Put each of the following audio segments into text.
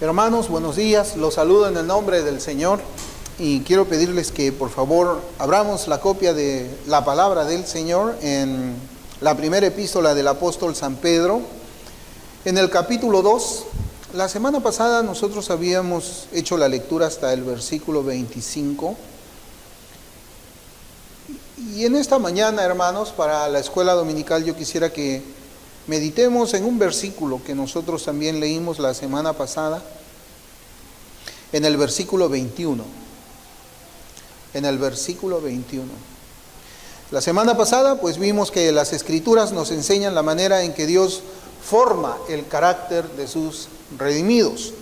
Hermanos, buenos días. Los saludo en el nombre del Señor y quiero pedirles que por favor abramos la copia de la palabra del Señor en la primera epístola del apóstol San Pedro, en el capítulo 2. La semana pasada nosotros habíamos hecho la lectura hasta el versículo 25. Y en esta mañana, hermanos, para la escuela dominical yo quisiera que meditemos en un versículo que nosotros también leímos la semana pasada, en el versículo 21. En el versículo 21. La semana pasada pues vimos que las Escrituras nos enseñan la manera en que Dios forma el carácter de sus redimidos.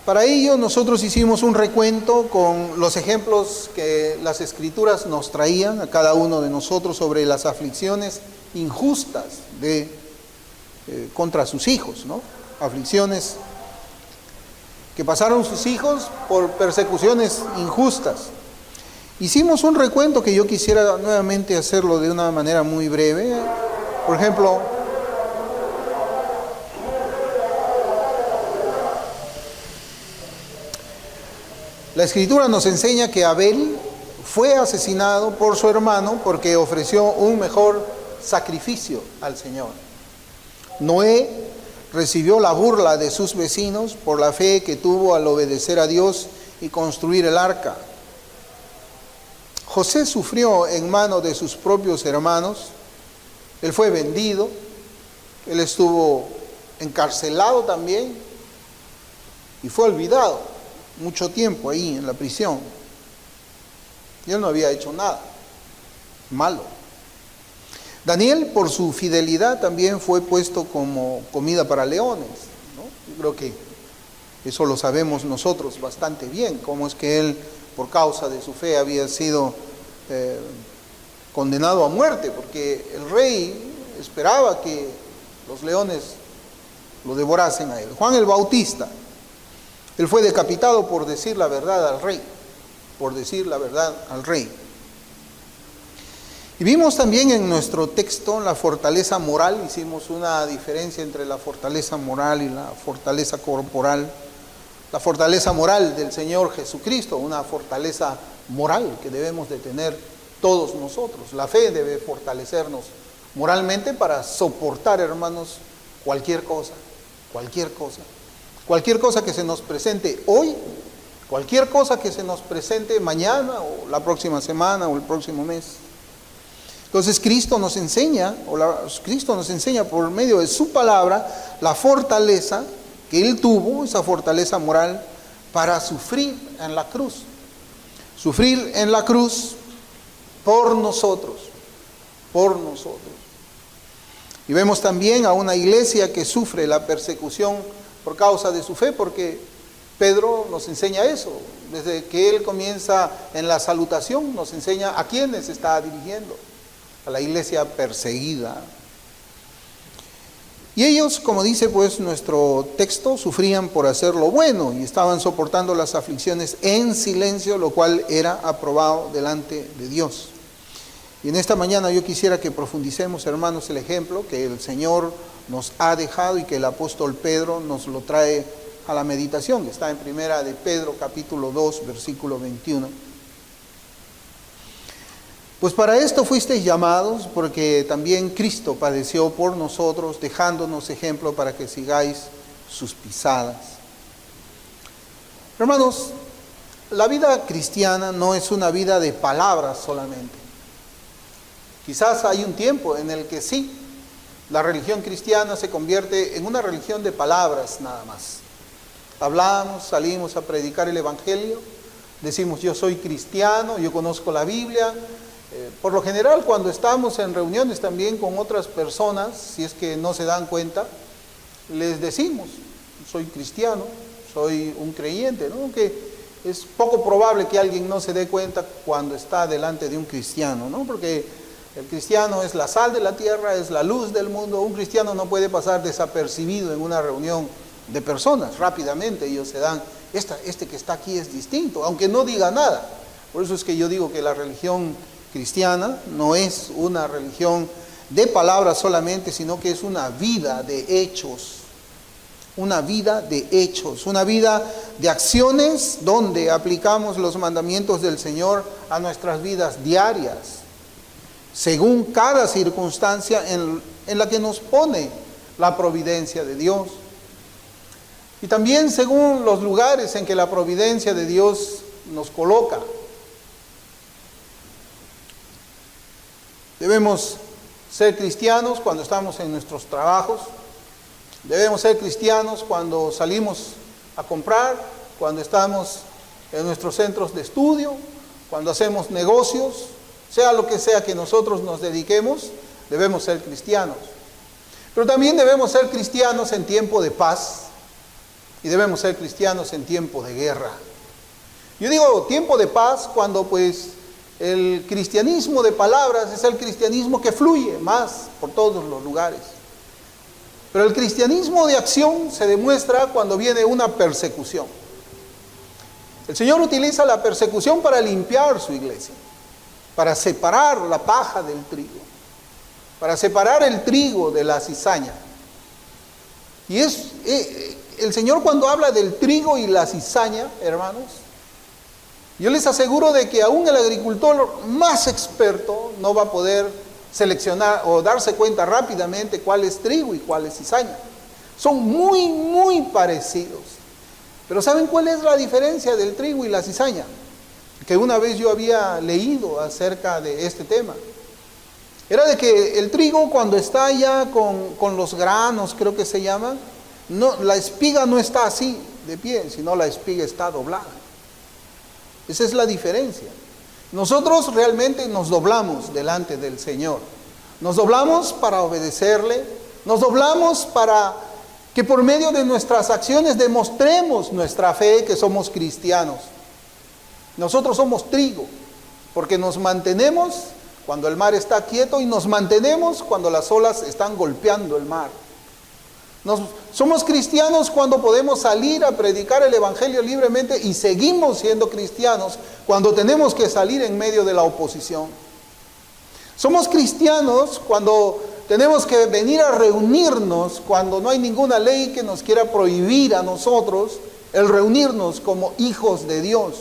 Para ello nosotros hicimos un recuento con los ejemplos que las Escrituras nos traían a cada uno de nosotros sobre las aflicciones injustas contra sus hijos, ¿no? Aflicciones que pasaron sus hijos por persecuciones injustas. Hicimos un recuento que yo quisiera nuevamente hacerlo de una manera muy breve. Por ejemplo, la Escritura nos enseña que Abel fue asesinado por su hermano porque ofreció un mejor sacrificio al Señor. Noé recibió la burla de sus vecinos por la fe que tuvo al obedecer a Dios y construir el arca. José sufrió en manos de sus propios hermanos. Él fue vendido, él estuvo encarcelado también y fue olvidado mucho tiempo ahí en la prisión. Y él no había hecho nada malo. Daniel, por su fidelidad, también fue puesto como comida para leones, ¿no? Yo creo que eso lo sabemos nosotros bastante bien, cómo es que él, por causa de su fe, había sido condenado a muerte, porque el rey esperaba que los leones lo devorasen a él. Juan el Bautista, él fue decapitado por decir la verdad al rey, por decir la verdad al rey. Y vimos también en nuestro texto la fortaleza moral. Hicimos una diferencia entre la fortaleza moral y la fortaleza corporal. La fortaleza moral del Señor Jesucristo, una fortaleza moral que debemos de tener todos nosotros. La fe debe fortalecernos moralmente para soportar, hermanos, cualquier cosa que se nos presente hoy, cualquier cosa que se nos presente mañana o la próxima semana o el próximo mes. Entonces Cristo nos enseña por medio de su palabra la fortaleza que Él tuvo, esa fortaleza moral, para sufrir en la cruz. Sufrir en la cruz por nosotros. Y vemos también a una iglesia que sufre la persecución por causa de su fe, porque Pedro nos enseña eso. Desde que él comienza en la salutación, nos enseña a quiénes se está dirigiendo. A la iglesia perseguida. Y ellos, como dice pues nuestro texto, sufrían por hacer lo bueno y estaban soportando las aflicciones en silencio, lo cual era aprobado delante de Dios. Y en esta mañana yo quisiera que profundicemos, hermanos, el ejemplo que el Señor nos ha dejado y que el apóstol Pedro nos lo trae a la meditación, que está en primera de Pedro, capítulo 2, versículo 21. Pues para esto fuisteis llamados, porque también Cristo padeció por nosotros, dejándonos ejemplo para que sigáis sus pisadas. Hermanos, la vida cristiana no es una vida de palabras solamente. Quizás hay un tiempo en el que sí, la religión cristiana se convierte en una religión de palabras nada más. Hablamos, salimos a predicar el evangelio, decimos yo soy cristiano, yo conozco la Biblia. Por lo general, cuando estamos en reuniones también con otras personas, si es que no se dan cuenta, les decimos, soy cristiano, soy un creyente, ¿no? Que es poco probable que alguien no se dé cuenta cuando está delante de un cristiano, ¿no? Porque el cristiano es la sal de la tierra, es la luz del mundo. Un cristiano no puede pasar desapercibido en una reunión de personas. Rápidamente ellos se dan, este que está aquí es distinto, aunque no diga nada. Por eso es que yo digo que la religión cristiana no es una religión de palabras solamente, sino que es una vida de hechos, una vida de hechos, una vida de acciones donde aplicamos los mandamientos del Señor a nuestras vidas diarias, según cada circunstancia en la que nos pone la providencia de Dios. Y también según los lugares en que la providencia de Dios nos coloca. Debemos ser cristianos cuando estamos en nuestros trabajos. Debemos ser cristianos cuando salimos a comprar, cuando estamos en nuestros centros de estudio, cuando hacemos negocios, sea lo que sea que nosotros nos dediquemos, debemos ser cristianos. Pero también debemos ser cristianos en tiempo de paz y debemos ser cristianos en tiempo de guerra. Yo digo tiempo de paz cuando pues el cristianismo de palabras es el cristianismo que fluye más por todos los lugares. Pero el cristianismo de acción se demuestra cuando viene una persecución. El Señor utiliza la persecución para limpiar su iglesia, para separar la paja del trigo, para separar el trigo de la cizaña. Y el Señor cuando habla del trigo y la cizaña, hermanos, yo les aseguro de que aún el agricultor más experto no va a poder seleccionar o darse cuenta rápidamente cuál es trigo y cuál es cizaña. Son muy, muy parecidos. Pero ¿saben cuál es la diferencia del trigo y la cizaña? Que una vez yo había leído acerca de este tema. Era de que el trigo cuando está ya con los granos, creo que se llama, no, la espiga no está así de pie, sino la espiga está doblada. Esa es la diferencia. Nosotros realmente nos doblamos delante del Señor. Nos doblamos para obedecerle. Nos doblamos para que por medio de nuestras acciones demostremos nuestra fe, que somos cristianos. Nosotros somos trigo, porque nos mantenemos cuando el mar está quieto y nos mantenemos cuando las olas están golpeando el mar. Somos cristianos cuando podemos salir a predicar el evangelio libremente y seguimos siendo cristianos cuando tenemos que salir en medio de la oposición. Somos cristianos cuando tenemos que venir a reunirnos, cuando no hay ninguna ley que nos quiera prohibir a nosotros el reunirnos como hijos de Dios.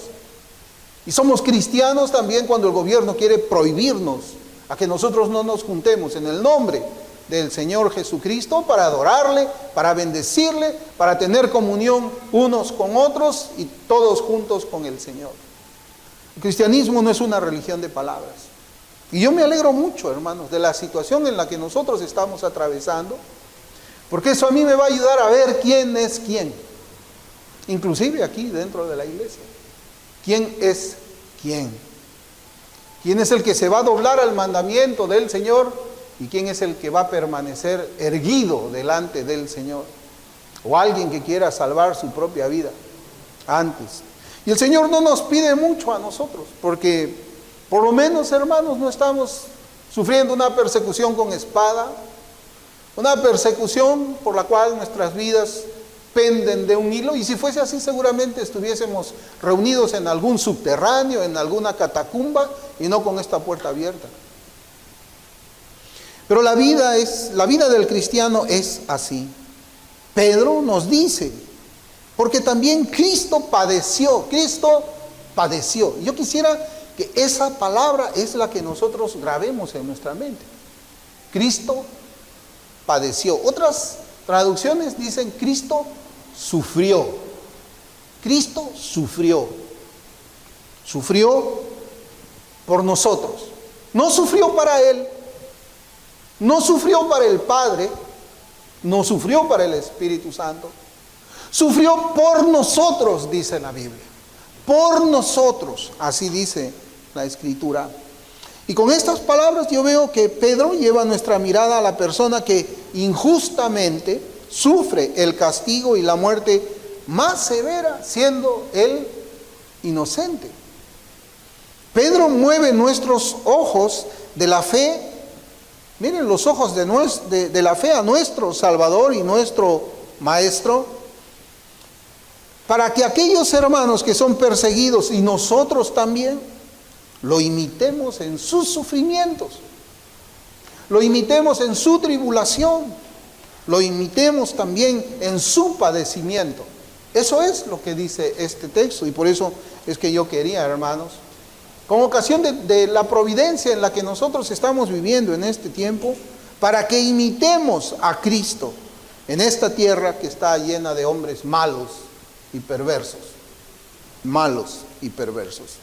Y somos cristianos también cuando el gobierno quiere prohibirnos a que nosotros no nos juntemos en el nombre del Señor Jesucristo para adorarle, para bendecirle, para tener comunión unos con otros y todos juntos con el Señor. El cristianismo no es una religión de palabras. Y yo me alegro mucho, hermanos, de la situación en la que nosotros estamos atravesando, porque eso a mí me va a ayudar a ver quién es quién, inclusive aquí dentro de la iglesia. ¿Quién es quién? ¿Quién es el que se va a doblar al mandamiento del Señor? ¿Y quién es el que va a permanecer erguido delante del Señor? O alguien que quiera salvar su propia vida antes. Y el Señor no nos pide mucho a nosotros, porque por lo menos, hermanos, no estamos sufriendo una persecución con espada, una persecución por la cual nuestras vidas penden de un hilo. Y si fuese así, seguramente estuviésemos reunidos en algún subterráneo, en alguna catacumba, y no con esta puerta abierta. Pero la vida del cristiano es así. Pedro nos dice, porque también Cristo padeció. Yo quisiera que esa palabra es la que nosotros grabemos en nuestra mente. Cristo padeció. Otras traducciones dicen Cristo sufrió. Cristo sufrió. Sufrió por nosotros. No sufrió para Él. No sufrió para el Padre, no sufrió para el Espíritu Santo. Sufrió por nosotros, dice la Biblia. Por nosotros, así dice la Escritura. Y con estas palabras yo veo que Pedro lleva nuestra mirada a la persona que injustamente sufre el castigo y la muerte más severa, siendo él inocente. Pedro mueve nuestros ojos de la fe. Miren los ojos de la fe a nuestro Salvador y nuestro Maestro, para que aquellos hermanos que son perseguidos y nosotros también, lo imitemos en sus sufrimientos, lo imitemos en su tribulación, lo imitemos también en su padecimiento. Eso es lo que dice este texto, y por eso es que yo quería, hermanos, con ocasión de la providencia en la que nosotros estamos viviendo en este tiempo, para que imitemos a Cristo en esta tierra que está llena de hombres malos y perversos. Malos y perversos.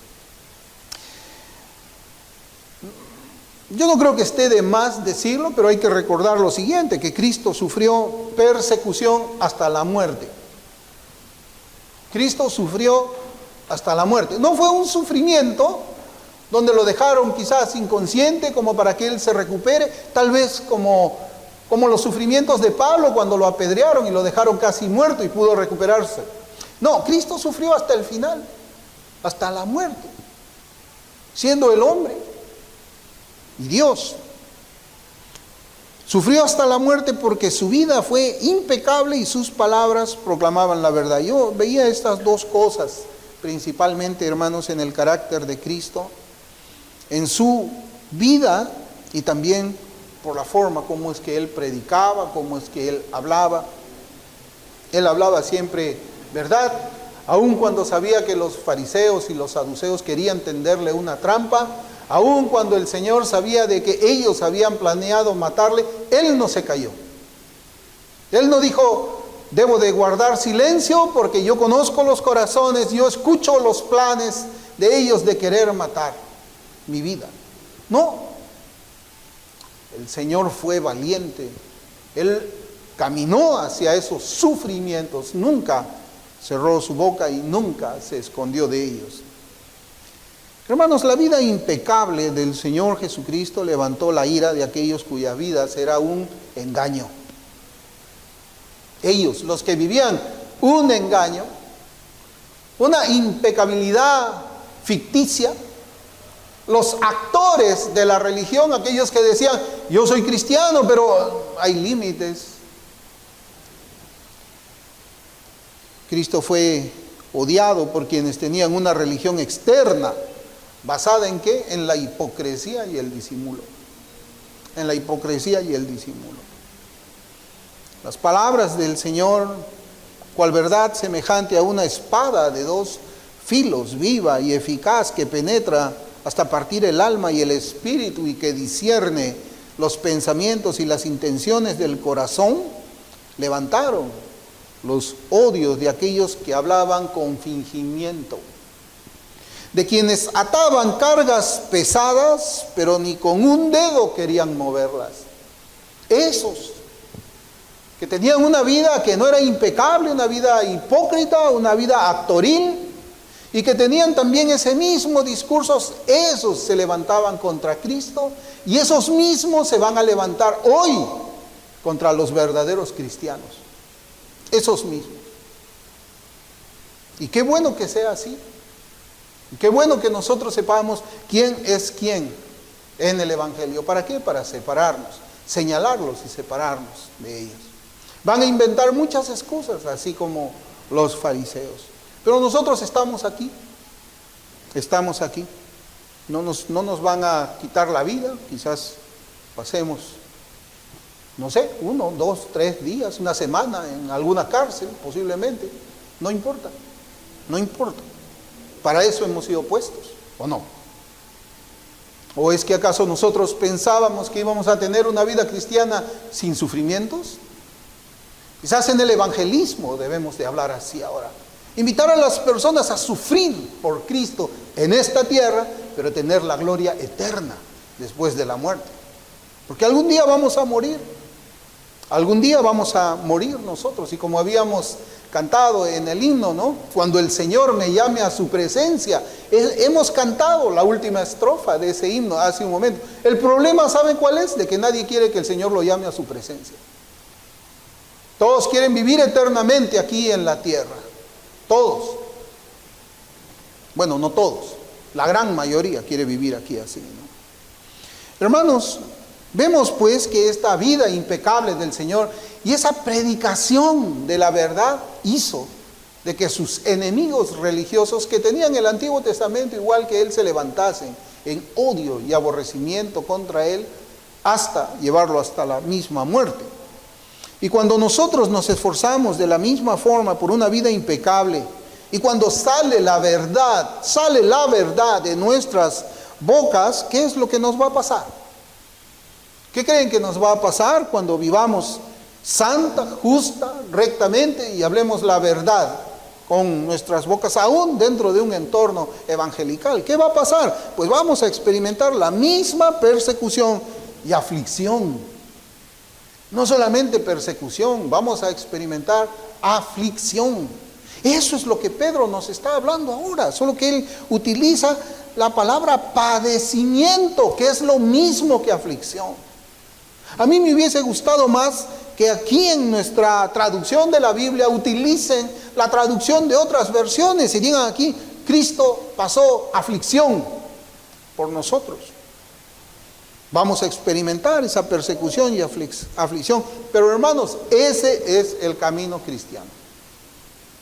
Yo no creo que esté de más decirlo, pero hay que recordar lo siguiente, que Cristo sufrió persecución hasta la muerte. Cristo sufrió hasta la muerte. No fue un sufrimiento donde lo dejaron quizás inconsciente como para que él se recupere, tal vez como los sufrimientos de Pablo cuando lo apedrearon y lo dejaron casi muerto y pudo recuperarse. No, Cristo sufrió hasta el final, hasta la muerte, siendo el hombre y Dios. Sufrió hasta la muerte porque su vida fue impecable y sus palabras proclamaban la verdad. Yo veía estas dos cosas, principalmente, hermanos, en el carácter de Cristo, en su vida y también por la forma como es que él predicaba, como es que él hablaba. Él hablaba siempre verdad, aun cuando sabía que los fariseos y los saduceos querían tenderle una trampa, aun cuando el Señor sabía de que ellos habían planeado matarle, él no se cayó. Él no dijo, debo de guardar silencio porque yo conozco los corazones, yo escucho los planes de ellos de querer matar mi vida. No, el Señor fue valiente. Él caminó hacia esos sufrimientos, nunca cerró su boca y nunca se escondió de ellos. Hermanos, la vida impecable del Señor Jesucristo levantó la ira de aquellos cuyas vidas era un engaño. Ellos, los que vivían un engaño, una impecabilidad ficticia, los actores de la religión, aquellos que decían, yo soy cristiano, pero hay límites. Cristo fue odiado por quienes tenían una religión externa, ¿basada en qué? En la hipocresía y el disimulo. En la hipocresía y el disimulo. Las palabras del Señor, cual verdad semejante a una espada de dos filos, viva y eficaz, que penetra hasta partir el alma y el espíritu y que discierne los pensamientos y las intenciones del corazón, levantaron los odios de aquellos que hablaban con fingimiento, de quienes ataban cargas pesadas, pero ni con un dedo querían moverlas. Esos que tenían una vida que no era impecable, una vida hipócrita, una vida actoril, y que tenían también ese mismo discurso, esos se levantaban contra Cristo, y esos mismos se van a levantar hoy contra los verdaderos cristianos. Esos mismos. Y qué bueno que sea así. Y qué bueno que nosotros sepamos quién es quién en el Evangelio. ¿Para qué? Para separarnos, señalarlos y separarnos de ellos. Van a inventar muchas excusas, así como los fariseos. Pero nosotros estamos aquí. Estamos aquí. No nos van a quitar la vida. Quizás pasemos, no sé, 1, 2, 3 días, una semana en alguna cárcel, posiblemente. No importa. No importa. Para eso hemos sido puestos, ¿o no? ¿O es que acaso nosotros pensábamos que íbamos a tener una vida cristiana sin sufrimientos? Quizás en el evangelismo debemos de hablar así ahora. Invitar a las personas a sufrir por Cristo en esta tierra, pero tener la gloria eterna después de la muerte. Porque algún día vamos a morir. Algún día vamos a morir nosotros. Y como habíamos cantado en el himno, ¿no? Cuando el Señor me llame a su presencia. Hemos cantado la última estrofa de ese himno hace un momento. El problema, ¿saben cuál es? De que nadie quiere que el Señor lo llame a su presencia. Todos quieren vivir eternamente aquí en la tierra. Todos. Bueno, no todos. La gran mayoría quiere vivir aquí así, ¿no? Hermanos, vemos pues que esta vida impecable del Señor y esa predicación de la verdad hizo de que sus enemigos religiosos que tenían el Antiguo Testamento igual que él se levantasen en odio y aborrecimiento contra él hasta llevarlo hasta la misma muerte. Y cuando nosotros nos esforzamos de la misma forma por una vida impecable, y cuando sale la verdad de nuestras bocas, ¿qué es lo que nos va a pasar? ¿Qué creen que nos va a pasar cuando vivamos santa, justa, rectamente y hablemos la verdad con nuestras bocas, aún dentro de un entorno evangelical? ¿Qué va a pasar? Pues vamos a experimentar la misma persecución y aflicción. No solamente persecución, vamos a experimentar aflicción. Eso es lo que Pedro nos está hablando ahora, solo que él utiliza la palabra padecimiento, que es lo mismo que aflicción. A mí me hubiese gustado más que aquí en nuestra traducción de la Biblia utilicen la traducción de otras versiones y digan aquí, Cristo pasó aflicción por nosotros. Vamos a experimentar esa persecución y aflicción. Pero hermanos, ese es el camino cristiano.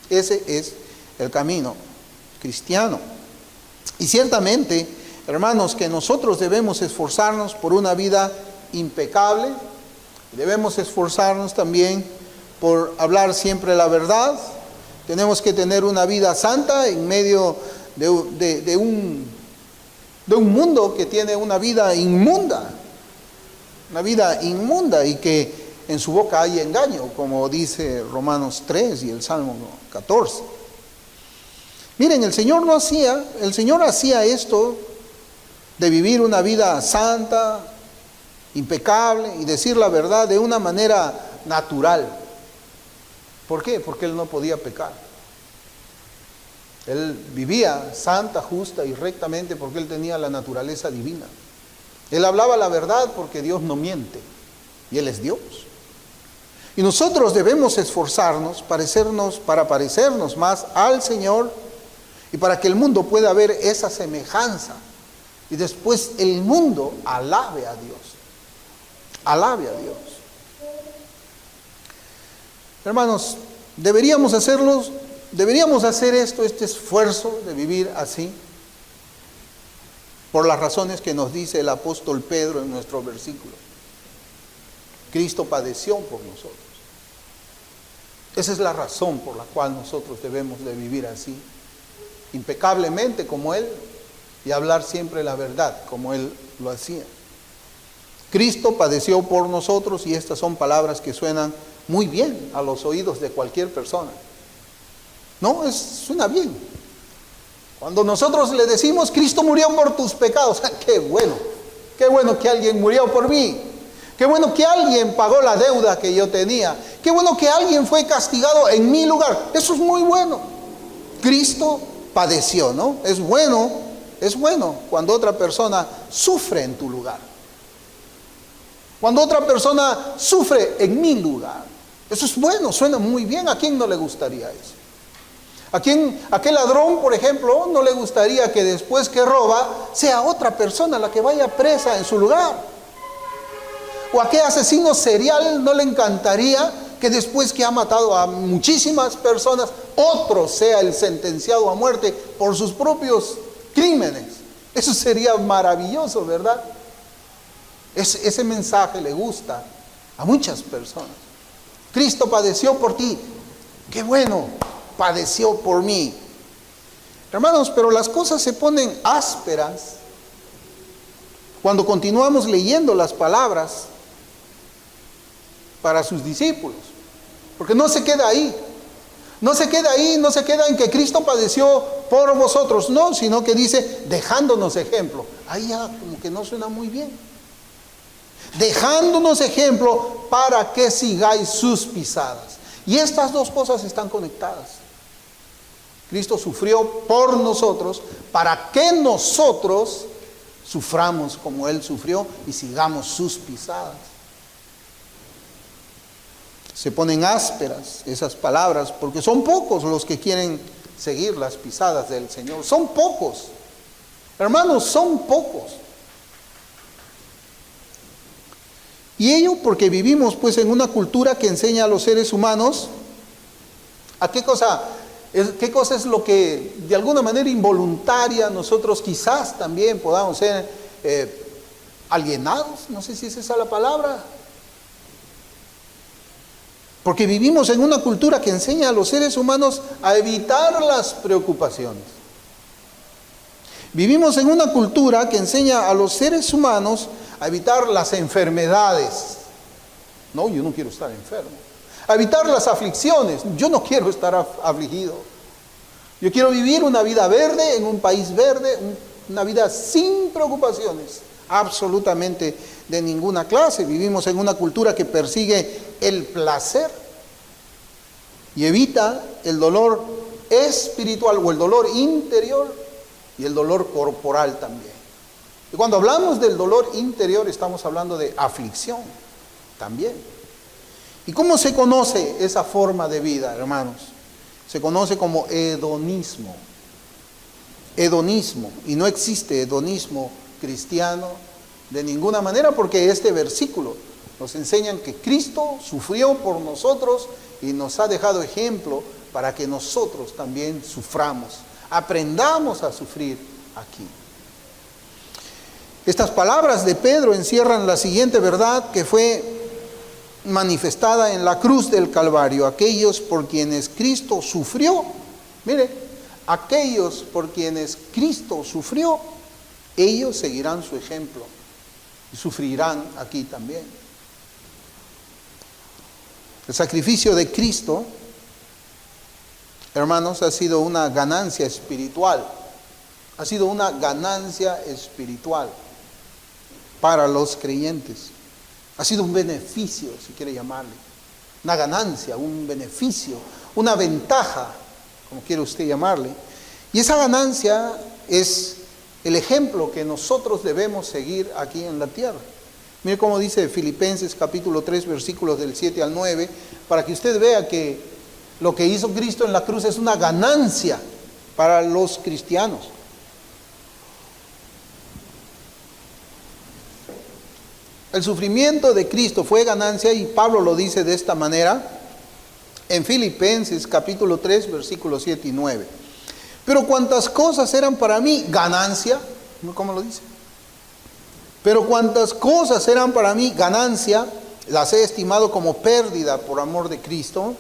Ese es el camino cristiano. Y ciertamente, hermanos, que nosotros debemos esforzarnos por una vida impecable. Debemos esforzarnos también por hablar siempre la verdad. Tenemos que tener una vida santa en medio de un mundo que tiene una vida inmunda y que en su boca hay engaño, como dice Romanos 3 y el Salmo 14. Miren, el Señor hacía esto de vivir una vida santa, impecable y decir la verdad de una manera natural. ¿Por qué? Porque Él no podía pecar. Él vivía santa, justa y rectamente porque Él tenía la naturaleza divina. Él hablaba la verdad porque Dios no miente y Él es Dios. Y nosotros debemos esforzarnos para parecernos más al Señor y para que el mundo pueda ver esa semejanza. Y después el mundo alabe a Dios. Alabe a Dios. Hermanos, deberíamos hacer este esfuerzo de vivir así, por las razones que nos dice el apóstol Pedro en nuestro versículo. Cristo padeció por nosotros. Esa es la razón por la cual nosotros debemos de vivir así, impecablemente como Él, y hablar siempre la verdad como Él lo hacía. Cristo padeció por nosotros, y estas son palabras que suenan muy bien a los oídos de cualquier persona. No, suena bien. Cuando nosotros le decimos, Cristo murió por tus pecados, qué bueno que alguien murió por mí. Qué bueno que alguien pagó la deuda que yo tenía. Qué bueno que alguien fue castigado en mi lugar. Eso es muy bueno. Cristo padeció, ¿no? Es bueno cuando otra persona sufre en tu lugar. Cuando otra persona sufre en mi lugar. Eso es bueno, suena muy bien. ¿A quién no le gustaría eso? ¿A qué ladrón, por ejemplo, no le gustaría que después que roba sea otra persona la que vaya presa en su lugar? ¿O a qué asesino serial no le encantaría que después que ha matado a muchísimas personas, otro sea el sentenciado a muerte por sus propios crímenes? Eso sería maravilloso, ¿verdad? Ese mensaje le gusta a muchas personas. Cristo padeció por ti. ¡Qué bueno! Padeció por mí. Hermanos, pero las cosas se ponen ásperas cuando continuamos leyendo las palabras para sus discípulos, porque no se queda ahí, no se queda en que Cristo padeció por vosotros, no, sino que dice, dejándonos ejemplo. Ahí ya como que no suena muy bien. Dejándonos ejemplo para que sigáis sus pisadas. Y estas dos cosas están conectadas. Cristo sufrió por nosotros para que nosotros suframos como Él sufrió y sigamos sus pisadas. Se ponen ásperas esas palabras porque son pocos los que quieren seguir las pisadas del Señor. Son pocos. Hermanos, son pocos. Y ello porque vivimos pues en una cultura que enseña a los seres humanos a qué cosa es lo que de alguna manera involuntaria nosotros quizás también podamos ser alienados, no sé si es esa la palabra. Porque vivimos en una cultura que enseña a los seres humanos a evitar las preocupaciones. Vivimos en una cultura que enseña a los seres humanos a evitar las enfermedades. No, yo no quiero estar enfermo. A evitar las aflicciones. Yo no quiero estar afligido. Yo quiero vivir una vida verde en un país verde, una vida sin preocupaciones, absolutamente de ninguna clase. Vivimos en una cultura que persigue el placer y evita el dolor espiritual o el dolor interior y el dolor corporal también. Y cuando hablamos del dolor interior estamos hablando de aflicción también. ¿Y cómo se conoce esa forma de vida, hermanos? Se conoce como hedonismo. Hedonismo. Y no existe hedonismo cristiano de ninguna manera, porque este versículo nos enseña que Cristo sufrió por nosotros y nos ha dejado ejemplo para que nosotros también suframos. Aprendamos a sufrir aquí. Estas palabras de Pedro encierran la siguiente verdad que fue manifestada en la cruz del Calvario. Aquellos por quienes Cristo sufrió, mire, aquellos por quienes Cristo sufrió, ellos seguirán su ejemplo y sufrirán aquí también. El sacrificio de Cristo, hermanos, ha sido una ganancia espiritual. Ha sido una ganancia espiritual para los creyentes. Ha sido un beneficio, si quiere llamarle. Una ganancia, un beneficio, una ventaja, como quiere usted llamarle. Y esa ganancia es el ejemplo que nosotros debemos seguir aquí en la tierra. Mire cómo dice Filipenses capítulo 3, versículos del 7 al 9, para que usted vea que lo que hizo Cristo en la cruz es una ganancia para los cristianos. El sufrimiento de Cristo fue ganancia y Pablo lo dice de esta manera en Filipenses capítulo 3, versículos 7 y 9. Pero cuantas cosas eran para mí ganancia, ¿cómo lo dice? Pero cuantas cosas eran para mí ganancia, las he estimado como pérdida por amor de Cristo.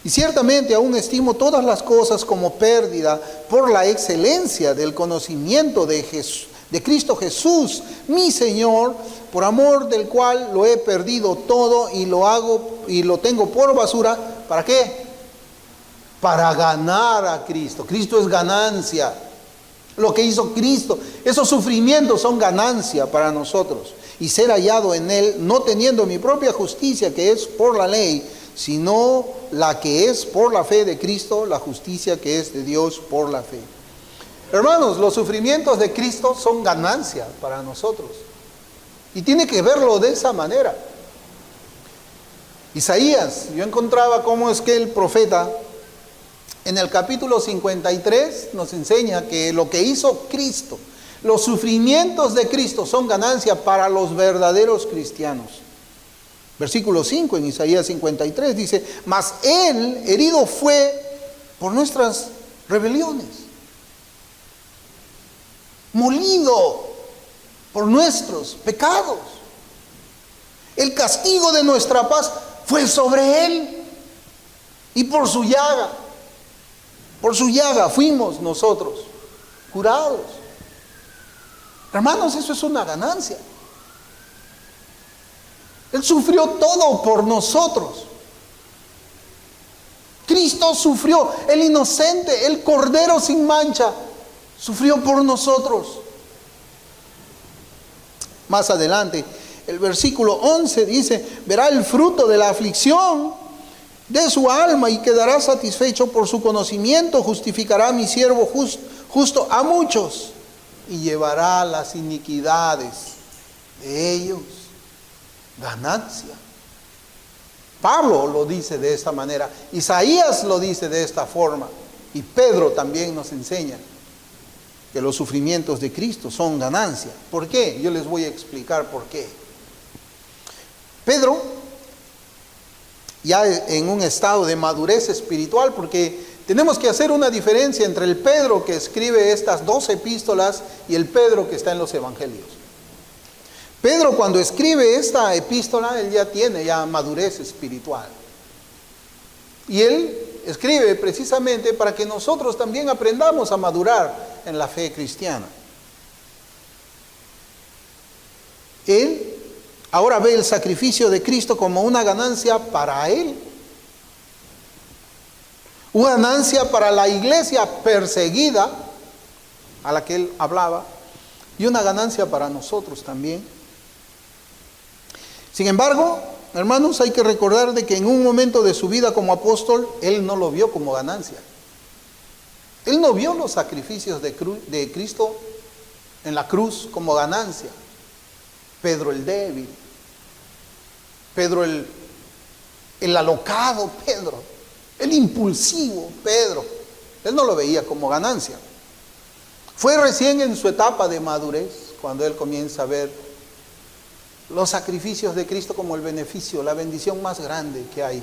Y ciertamente aún estimo todas las cosas como pérdida por la excelencia del conocimiento de Cristo Jesús, mi Señor, por amor del cual lo he perdido todo y lo tengo por basura. ¿Para qué? Para ganar a Cristo. Cristo es ganancia. Lo que hizo Cristo, esos sufrimientos son ganancia para nosotros. Y ser hallado en Él, no teniendo mi propia justicia que es por la ley, sino la que es por la fe de Cristo, la justicia que es de Dios por la fe. Hermanos, los sufrimientos de Cristo son ganancia para nosotros. Y tiene que verlo de esa manera. Isaías, yo encontraba cómo es que el profeta en el capítulo 53 nos enseña que lo que hizo Cristo, los sufrimientos de Cristo son ganancia para los verdaderos cristianos. Versículo 5 en Isaías 53 dice, mas Él herido fue por nuestras rebeliones, molido por nuestros pecados. El castigo de nuestra paz fue sobre Él, y por su llaga fuimos nosotros curados. Hermanos, eso es una ganancia. Él sufrió todo por nosotros. Cristo sufrió, el inocente, el cordero sin mancha, sufrió por nosotros. Más adelante, el versículo 11 dice, verá el fruto de la aflicción de su alma y quedará satisfecho por su conocimiento, justificará a mi siervo justo a muchos y llevará las iniquidades de ellos. Ganancia. Pablo lo dice de esta manera, Isaías lo dice de esta forma, y Pedro también nos enseña que los sufrimientos de Cristo son ganancia. ¿Por qué? Yo les voy a explicar por qué. Pedro, ya en un estado de madurez espiritual, porque tenemos que hacer una diferencia entre el Pedro que escribe estas 2 epístolas y el Pedro que está en los evangelios. Pedro, cuando escribe esta epístola, él ya tiene madurez espiritual. Y él escribe precisamente para que nosotros también aprendamos a madurar en la fe cristiana. Él ahora ve el sacrificio de Cristo como una ganancia para él, una ganancia para la iglesia perseguida a la que él hablaba, y una ganancia para nosotros también. Sin embargo, hermanos, hay que recordar de que en un momento de su vida como apóstol, él no lo vio como ganancia. Él no vio los sacrificios de Cristo en la cruz como ganancia. Pedro el débil, Pedro el alocado Pedro, el impulsivo Pedro, él no lo veía como ganancia. Fue recién en su etapa de madurez cuando él comienza a ver los sacrificios de Cristo como el beneficio, la bendición más grande que hay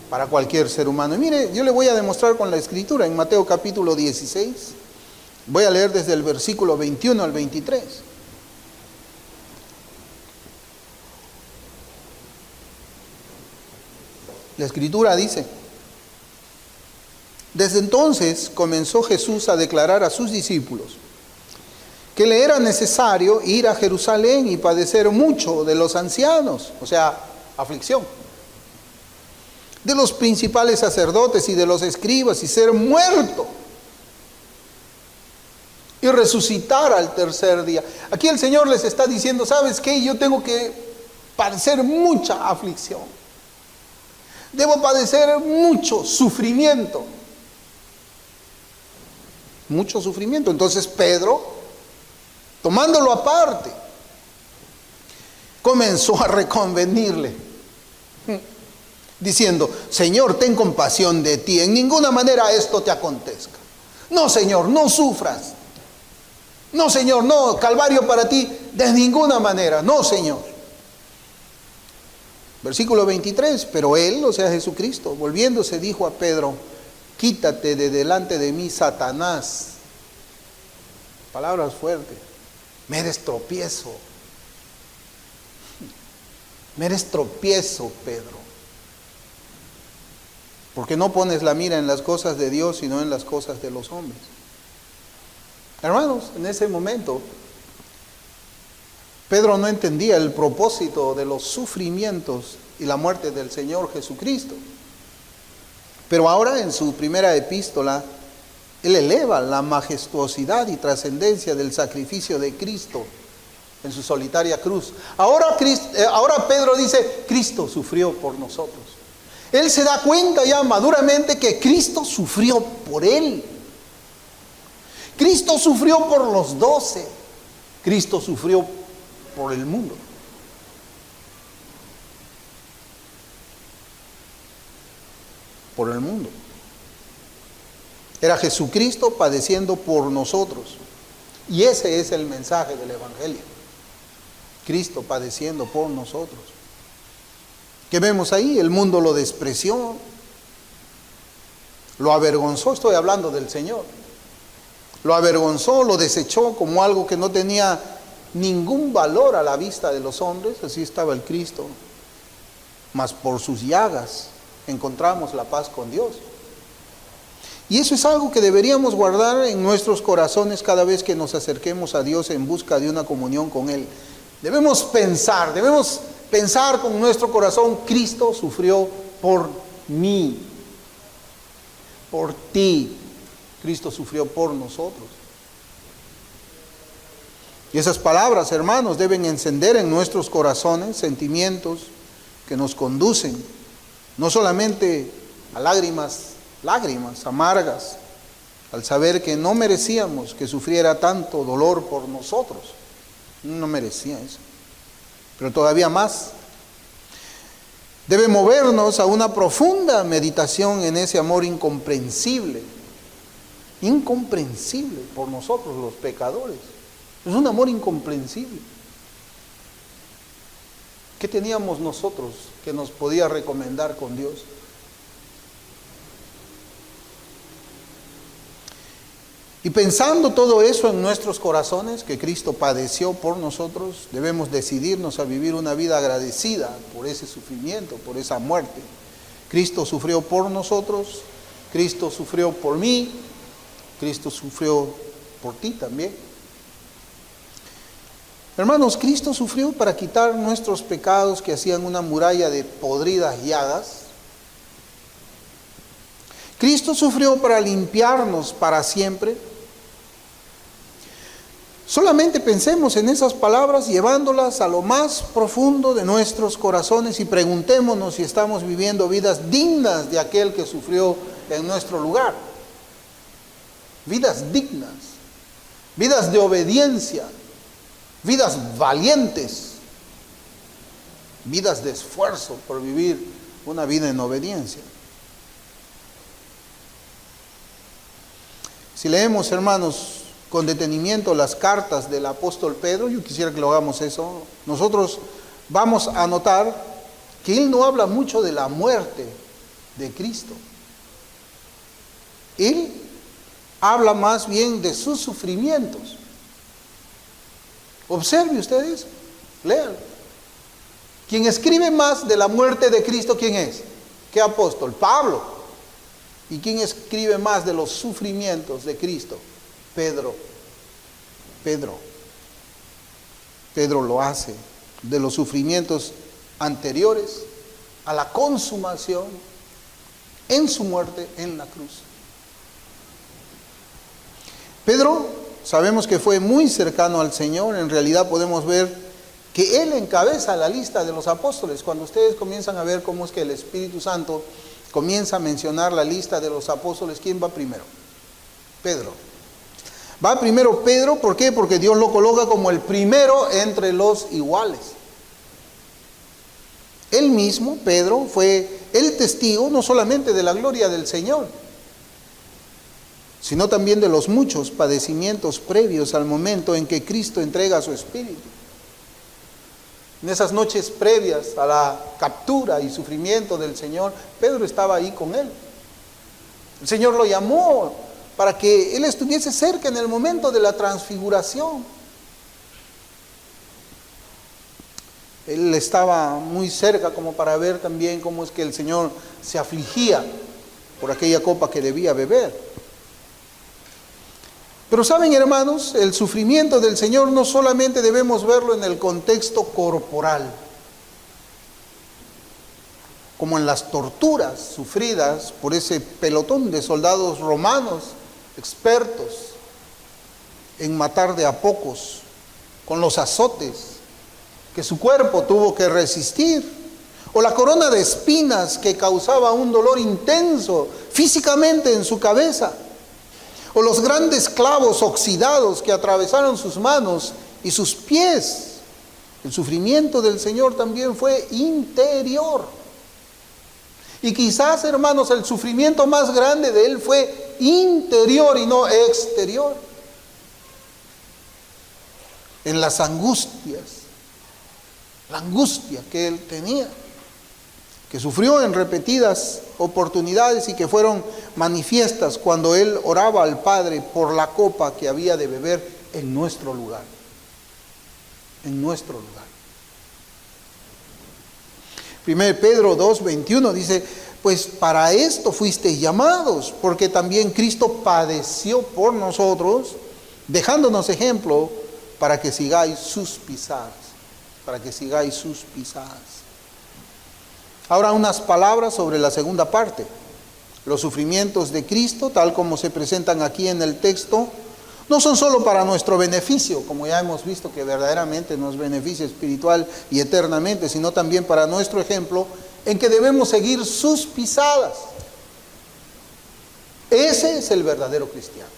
para cualquier ser humano. Y mire, yo le voy a demostrar con la escritura en Mateo capítulo 16. Voy a leer desde el versículo 21 al 23. La escritura dice: desde entonces comenzó Jesús a declarar a sus discípulos que le era necesario ir a Jerusalén y padecer mucho de los ancianos, o sea, aflicción, de los principales sacerdotes y de los escribas, y ser muerto y resucitar al tercer día. Aquí el Señor les está diciendo: ¿sabes qué? Yo tengo que padecer mucha aflicción, debo padecer mucho sufrimiento. Mucho sufrimiento. Entonces Pedro, tomándolo aparte, comenzó a reconvenirle, diciendo: Señor, ten compasión de ti, en ninguna manera esto te acontezca. No, Señor, no sufras. No, Señor, no, Calvario para ti, de ninguna manera. No, Señor. Versículo 23, pero él, o sea Jesucristo, volviéndose, dijo a Pedro: quítate de delante de mí, Satanás. Palabras fuertes. Me eres tropiezo. Me eres tropiezo, Pedro. Porque no pones la mira en las cosas de Dios, sino en las cosas de los hombres. Hermanos, en ese momento, Pedro no entendía el propósito de los sufrimientos y la muerte del Señor Jesucristo. Pero ahora en su primera epístola, él eleva la majestuosidad y trascendencia del sacrificio de Cristo en su solitaria cruz. Ahora Pedro dice: Cristo sufrió por nosotros. Él se da cuenta ya maduramente que Cristo sufrió por él. Cristo sufrió por los 12. Cristo sufrió por el mundo. Por el mundo. Era Jesucristo padeciendo por nosotros. Y ese es el mensaje del Evangelio. Cristo padeciendo por nosotros. ¿Qué vemos ahí? El mundo lo despreció, lo avergonzó. Estoy hablando del Señor. Lo avergonzó, lo desechó como algo que no tenía ningún valor a la vista de los hombres. Así estaba el Cristo. Mas por sus llagas encontramos la paz con Dios. Y eso es algo que deberíamos guardar en nuestros corazones cada vez que nos acerquemos a Dios en busca de una comunión con Él. Debemos pensar con nuestro corazón: Cristo sufrió por mí, por ti. Cristo sufrió por nosotros. Y esas palabras, hermanos, deben encender en nuestros corazones sentimientos que nos conducen no solamente a lágrimas amargas, al saber que no merecíamos que sufriera tanto dolor por nosotros. No merecía eso. Pero todavía más, debe movernos a una profunda meditación en ese amor incomprensible por nosotros los pecadores. Es un amor incomprensible. ¿Qué teníamos nosotros que nos podía recomendar con Dios? Y pensando todo eso en nuestros corazones, que Cristo padeció por nosotros, debemos decidirnos a vivir una vida agradecida por ese sufrimiento, por esa muerte Cristo sufrió por nosotros, Cristo sufrió por mí, Cristo sufrió por ti también. Hermanos, Cristo sufrió para quitar nuestros pecados que hacían una muralla de podridas llagas. Cristo sufrió para limpiarnos para siempre. Solamente pensemos en esas palabras, llevándolas a lo más profundo de nuestros corazones y preguntémonos si estamos viviendo vidas dignas de aquel que sufrió en nuestro lugar. Vidas dignas, vidas de obediencia, vidas valientes, vidas de esfuerzo por vivir una vida en obediencia. Si leemos, hermanos, con detenimiento las cartas del apóstol Pedro, yo quisiera que lo hagamos eso, nosotros vamos a notar que él no habla mucho de la muerte de Cristo. Él habla más bien de sus sufrimientos. Observe ustedes, léanlo. Quien escribe más de la muerte de Cristo, ¿quién es? ¿Qué apóstol? Pablo. ¿Y quién escribe más de los sufrimientos de Cristo? Pedro. Pedro lo hace de los sufrimientos anteriores a la consumación en su muerte en la cruz. Pedro, sabemos que fue muy cercano al Señor. En realidad podemos ver que él encabeza la lista de los apóstoles. Cuando ustedes comienzan a ver cómo es que el Espíritu Santo comienza a mencionar la lista de los apóstoles, ¿quién va primero? Pedro. Va primero Pedro, ¿por qué? Porque Dios lo coloca como el primero entre los iguales. Él mismo, Pedro, fue el testigo no solamente de la gloria del Señor, sino también de los muchos padecimientos previos al momento en que Cristo entrega su Espíritu. En esas noches previas a la captura y sufrimiento del Señor, Pedro estaba ahí con él. El Señor lo llamó para que él estuviese cerca en el momento de la transfiguración. Él estaba muy cerca como para ver también cómo es que el Señor se afligía por aquella copa que debía beber. Pero saben, hermanos, el sufrimiento del Señor no solamente debemos verlo en el contexto corporal, como en las torturas sufridas por ese pelotón de soldados romanos expertos en matar de a pocos, con los azotes que su cuerpo tuvo que resistir, o la corona de espinas que causaba un dolor intenso físicamente en su cabeza, o los grandes clavos oxidados que atravesaron sus manos y sus pies. El sufrimiento del Señor también fue interior. Y quizás, hermanos, el sufrimiento más grande de Él fue interior y no exterior. En las angustias, la angustia que Él tenía, que sufrió en repetidas oportunidades y que fueron manifiestas cuando Él oraba al Padre por la copa que había de beber en nuestro lugar. En nuestro lugar. 1 Pedro 2:21 dice, pues para esto fuisteis llamados, porque también Cristo padeció por nosotros, dejándonos ejemplo para que sigáis sus pisadas. Para que sigáis sus pisadas. Ahora unas palabras sobre la segunda parte. Los sufrimientos de Cristo, tal como se presentan aquí en el texto, no son solo para nuestro beneficio, como ya hemos visto que verdaderamente nos beneficia espiritual y eternamente, sino también para nuestro ejemplo, en que debemos seguir sus pisadas. Ese es el verdadero cristiano.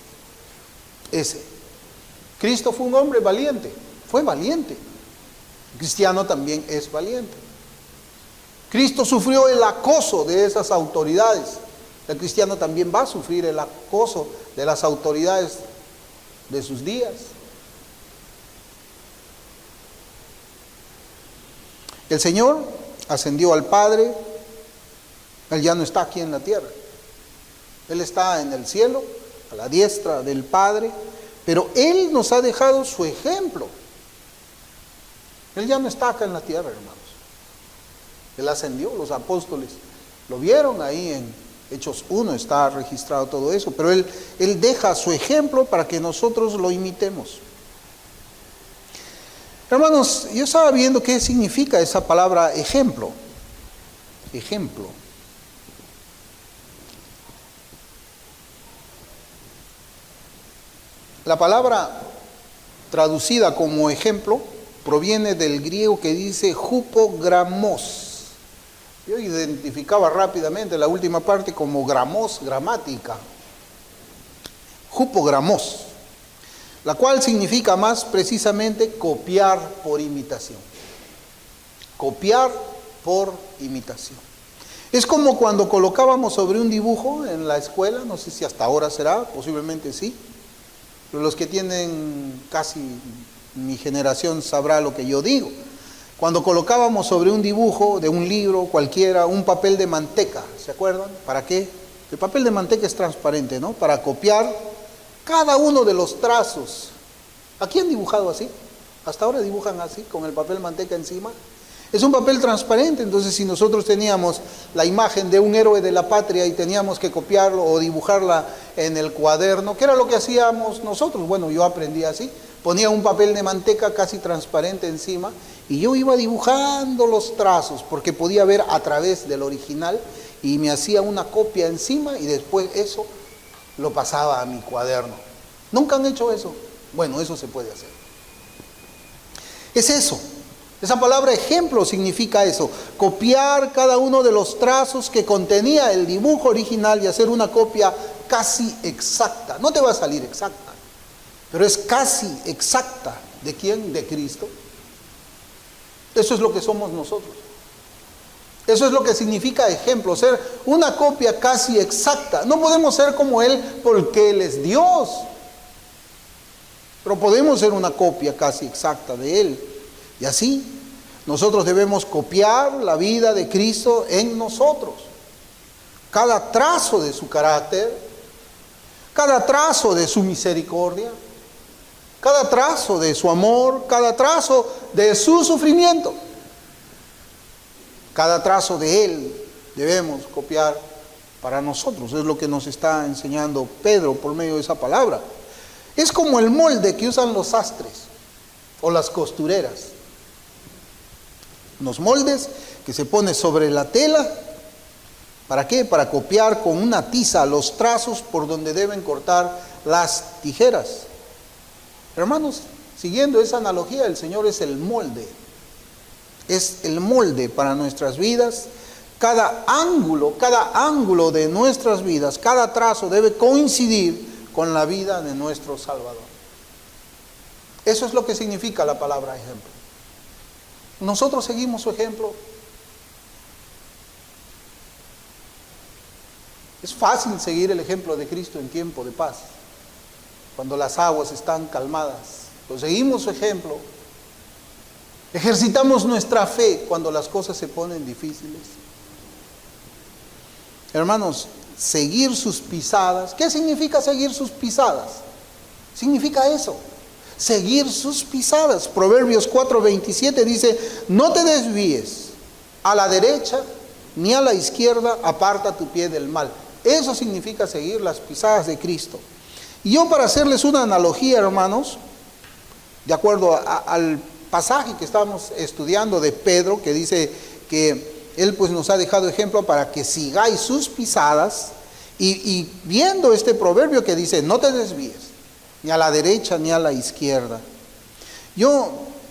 Ese. Cristo fue un hombre valiente, fue valiente. El cristiano también es valiente. Cristo sufrió el acoso de esas autoridades. El cristiano también va a sufrir el acoso de las autoridades de sus días. El Señor ascendió al Padre. Él ya no está aquí en la tierra. Él está en el cielo, a la diestra del Padre. Pero Él nos ha dejado su ejemplo. Él ya no está acá en la tierra, hermanos. Él ascendió, los apóstoles Lo vieron ahí en Hechos 1, está registrado todo eso, pero él deja su ejemplo para que nosotros lo imitemos. Hermanos, yo estaba viendo qué significa esa palabra ejemplo. Ejemplo. La palabra traducida como ejemplo proviene del griego que dice hupogramos. Yo identificaba rápidamente la última parte como gramos, gramática. Hupogramos, la cual significa más precisamente copiar por imitación. Copiar por imitación. Es como cuando colocábamos sobre un dibujo en la escuela, no sé si hasta ahora será, posiblemente sí, pero los que tienen casi mi generación sabrá lo que yo digo. Cuando colocábamos sobre un dibujo de un libro cualquiera un papel de manteca, ¿se acuerdan? ¿Para qué? El papel de manteca es transparente, ¿no? Para copiar cada uno de los trazos. ¿Aquí han dibujado así? Hasta ahora dibujan así, con el papel manteca encima. Es un papel transparente, entonces si nosotros teníamos la imagen de un héroe de la patria y teníamos que copiarlo o dibujarla en el cuaderno, ¿qué era lo que hacíamos nosotros? Bueno, yo aprendí así, ponía un papel de manteca casi transparente encima y yo iba dibujando los trazos porque podía ver a través del original y me hacía una copia encima y después eso lo pasaba a mi cuaderno. ¿Nunca han hecho eso? Bueno, eso se puede hacer. Es eso. Esa palabra ejemplo significa eso, copiar cada uno de los trazos que contenía el dibujo original y hacer una copia casi exacta. No te va a salir exacta, pero es casi exacta. ¿De quién? De Cristo. Eso es lo que somos nosotros. Eso es lo que significa ejemplo, ser una copia casi exacta. No podemos ser como Él porque Él es Dios, pero podemos ser una copia casi exacta de Él. Y así, nosotros debemos copiar la vida de Cristo en nosotros. Cada trazo de su carácter, cada trazo de su misericordia, cada trazo de su amor, cada trazo de su sufrimiento, cada trazo de Él debemos copiar para nosotros. Es lo que nos está enseñando Pedro por medio de esa palabra. Es como el molde que usan los sastres o las costureras. Unos moldes que se pone sobre la tela. ¿Para qué? Para copiar con una tiza los trazos por donde deben cortar las tijeras. Hermanos, siguiendo esa analogía, el Señor es el molde. Es el molde para nuestras vidas. Cada ángulo de nuestras vidas, cada trazo debe coincidir con la vida de nuestro Salvador. Eso es lo que significa la palabra ejemplo. Nosotros seguimos su ejemplo. Es fácil seguir el ejemplo de Cristo en tiempo de paz, cuando las aguas están calmadas. Pues seguimos su ejemplo. Ejercitamos nuestra fe cuando las cosas se ponen difíciles. Hermanos, seguir sus pisadas. ¿Qué significa seguir sus pisadas? Significa eso. Seguir sus pisadas. Proverbios 4:27 dice: no te desvíes a la derecha ni a la izquierda, aparta tu pie del mal. Eso significa seguir las pisadas de Cristo. Y yo, para hacerles una analogía, hermanos, de acuerdo al pasaje que estábamos estudiando de Pedro, que dice que él pues nos ha dejado ejemplo para que sigáis sus pisadas, y viendo este proverbio que dice: no te desvíes ni a la derecha ni a la izquierda.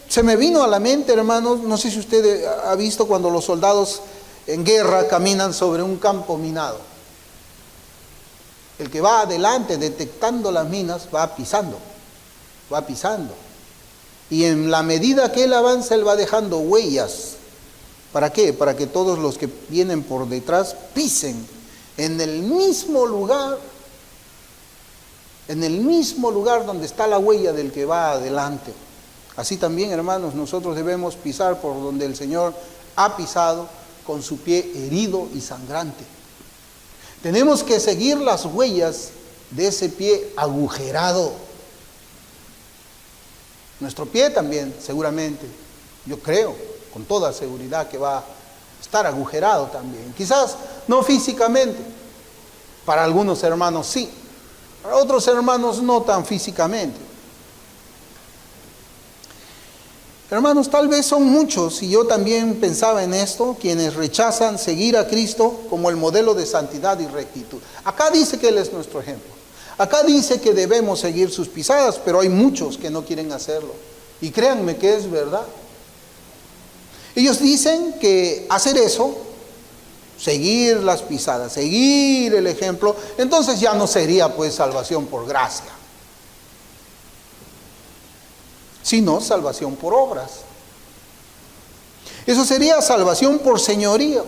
Se me vino a la mente, hermanos, no sé si usted ha visto cuando los soldados en guerra caminan sobre un campo minado. El que va adelante detectando las minas va pisando. Y en la medida que él avanza, él va dejando huellas. ¿Para qué? Para que todos los que vienen por detrás pisen en el mismo lugar donde está la huella del que va adelante. Así también, hermanos, nosotros debemos pisar por donde el Señor ha pisado, con su pie herido y sangrante. Tenemos que seguir las huellas de ese pie agujerado. Nuestro pie también, seguramente, yo creo, con toda seguridad, que va a estar agujerado también. Quizás no físicamente. Para algunos hermanos sí, para otros hermanos no tan físicamente. Hermanos, tal vez son muchos, y yo también pensaba en esto, quienes rechazan seguir a Cristo como el modelo de santidad y rectitud. Acá dice que Él es nuestro ejemplo. Acá dice que debemos seguir sus pisadas, pero hay muchos que no quieren hacerlo. Y créanme que es verdad. Ellos dicen que hacer eso, seguir las pisadas, seguir el ejemplo, entonces ya no sería pues salvación por gracia, sino salvación por obras. Eso sería salvación por señorío.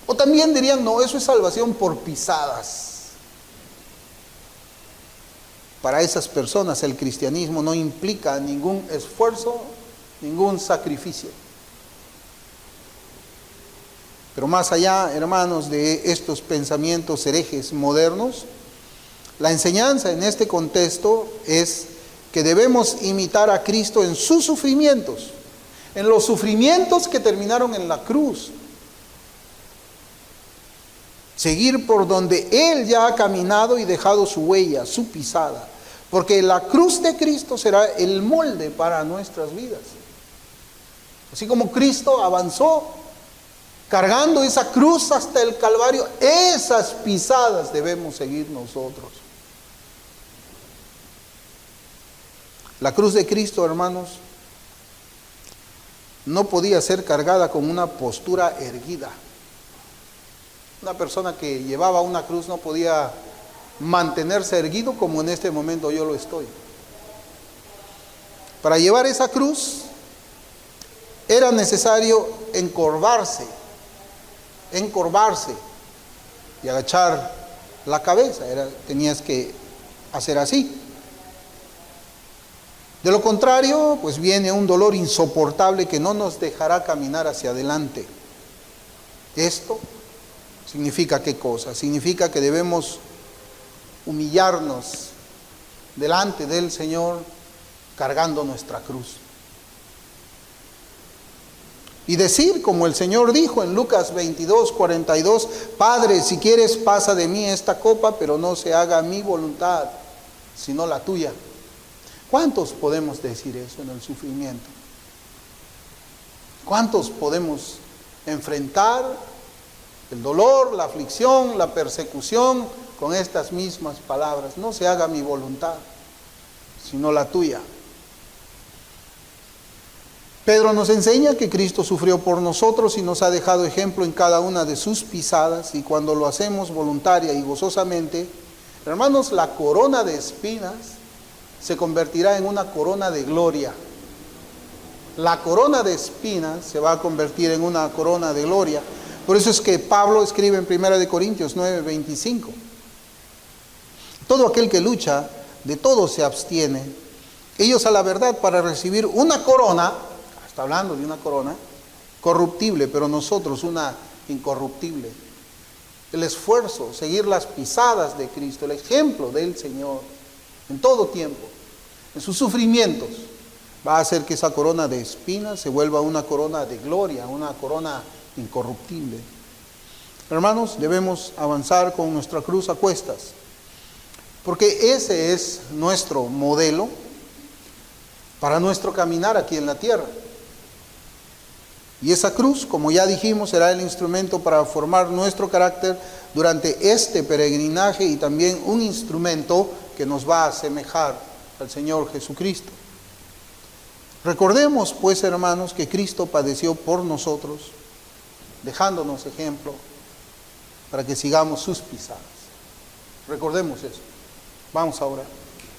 O también dirían, no, eso es salvación por pisadas. Para esas personas el cristianismo no implica ningún esfuerzo, ningún sacrificio. Pero más allá, hermanos, de estos pensamientos herejes modernos, la enseñanza en este contexto es que debemos imitar a Cristo en sus sufrimientos, en los sufrimientos que terminaron en la cruz. Seguir por donde Él ya ha caminado y dejado su huella, su pisada. Porque la cruz de Cristo será el molde para nuestras vidas. Así como Cristo avanzó cargando esa cruz hasta el Calvario, esas pisadas debemos seguir nosotros. La cruz de Cristo, hermanos, no podía ser cargada con una postura erguida. Una persona que llevaba una cruz no podía mantenerse erguido como en este momento yo lo estoy. Para llevar esa cruz era necesario encorvarse y agachar la cabeza. Tenías que hacer así. De lo contrario, pues viene un dolor insoportable que no nos dejará caminar hacia adelante. Esto significa ¿qué cosa? Significa que debemos humillarnos delante del Señor cargando nuestra cruz. Y decir, como el Señor dijo en Lucas 22:42, Padre, si quieres pasa de mí esta copa, pero no se haga mi voluntad, sino la tuya. ¿Cuántos podemos decir eso en el sufrimiento? ¿Cuántos podemos enfrentar el dolor, la aflicción, la persecución con estas mismas palabras? No se haga mi voluntad, sino la tuya. Pedro nos enseña que Cristo sufrió por nosotros y nos ha dejado ejemplo en cada una de sus pisadas, y cuando lo hacemos voluntaria y gozosamente, hermanos, la corona de espinas se convertirá en una corona de gloria. La corona de espinas se va a convertir en una corona de gloria. Por eso es que Pablo escribe en 1 Corintios 9:25. Todo aquel que lucha, de todo se abstiene. Ellos a la verdad para recibir una corona, está hablando de una corona corruptible, pero nosotros una incorruptible. El esfuerzo, seguir las pisadas de Cristo, el ejemplo del Señor, en todo tiempo, en sus sufrimientos, va a hacer que esa corona de espinas se vuelva una corona de gloria, una corona incorruptible. Hermanos, debemos avanzar con nuestra cruz a cuestas, porque ese es nuestro modelo para nuestro caminar aquí en la tierra. Y esa cruz, como ya dijimos, será el instrumento para formar nuestro carácter durante este peregrinaje, y también un instrumento que nos va a asemejar al Señor Jesucristo. Recordemos, pues, hermanos, que Cristo padeció por nosotros, dejándonos ejemplo para que sigamos sus pisadas. Recordemos eso. Vamos a orar.